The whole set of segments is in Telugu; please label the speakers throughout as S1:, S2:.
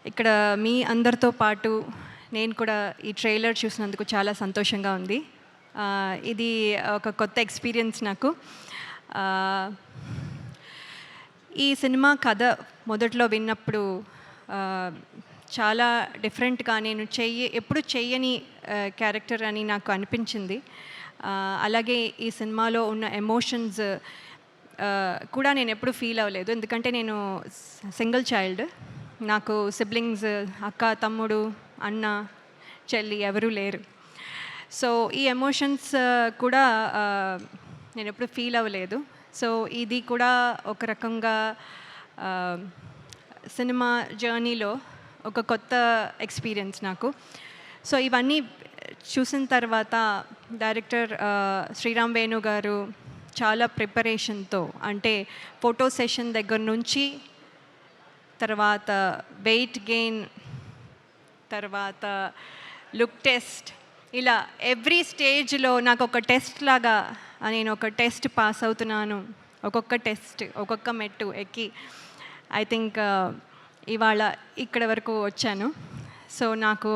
S1: ఇక్కడ మీ అందరితో పాటు నేను కూడా ఈ ట్రైలర్ చూసినందుకు చాలా సంతోషంగా ఉంది. ఇది ఒక కొత్త ఎక్స్పీరియన్స్ నాకు. ఈ సినిమా కథ మొదట్లో విన్నప్పుడు చాలా డిఫరెంట్గా, నేను ఎప్పుడు చెయ్యని క్యారెక్టర్ అని నాకు అనిపించింది. అలాగే ఈ సినిమాలో ఉన్న ఎమోషన్స్ కూడా నేను ఎప్పుడు ఫీల్ అవ్వలేదు, ఎందుకంటే నేను సింగిల్ చైల్డ్. నాకు సిబ్లింగ్స్, అక్క, తమ్ముడు, అన్న, చెల్లి ఎవరూ లేరు. సో ఈ ఎమోషన్స్ కూడా నేను ఎప్పుడు ఫీల్ అవ్వలేదు. సో ఇది కూడా ఒక రకంగా సినిమా జర్నీలో ఒక కొత్త ఎక్స్పీరియన్స్ నాకు. సో ఇవన్నీ చూసిన తర్వాత డైరెక్టర్ శ్రీరామ్ వేణు గారు చాలా ప్రిపరేషన్తో, అంటే ఫోటో సెషన్ దగ్గర నుంచి, తర్వాత వెయిట్ గెయిన్, తర్వాత లుక్ టెస్ట్, ఇలా ఎవ్రీ స్టేజ్లో నాకు ఒక టెస్ట్ లాగా నేను ఒక టెస్ట్ పాస్ అవుతున్నాను. ఒక్కొక్క టెస్ట్, ఒక్కొక్క మెట్టు ఎక్కి ఐ థింక్ ఇవాళ ఇక్కడ వరకు వచ్చాను. సో నాకు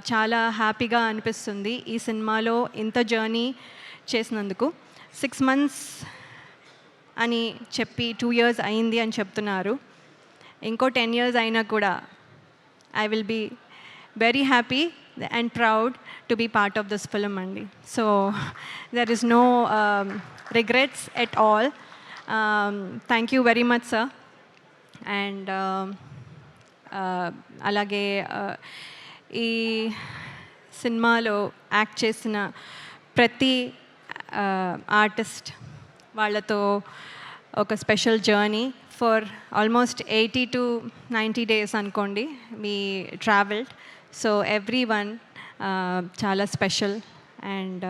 S1: చాలా హ్యాపీగా అనిపిస్తుంది ఈ సినిమాలో ఇంత జర్నీ చేసినందుకు. 6 months అని చెప్పి 2 years అయింది అని చెప్తున్నారు. ఇంకో 10 years అయినా కూడా I will be very happy and proud to be part of this film అండి. So there is no regrets at all. Thank you very much sir. And అలాగే ఈ సినిమాలో యాక్ట్ చేసిన ప్రతి ఆర్టిస్ట్ వాళ్ళతో ఒక special journey for almost 80 to 90 days అనుకోండి మీ ట్రావెల్డ్. సో ఎవ్రీ వన్ చాలా స్పెషల్. అండ్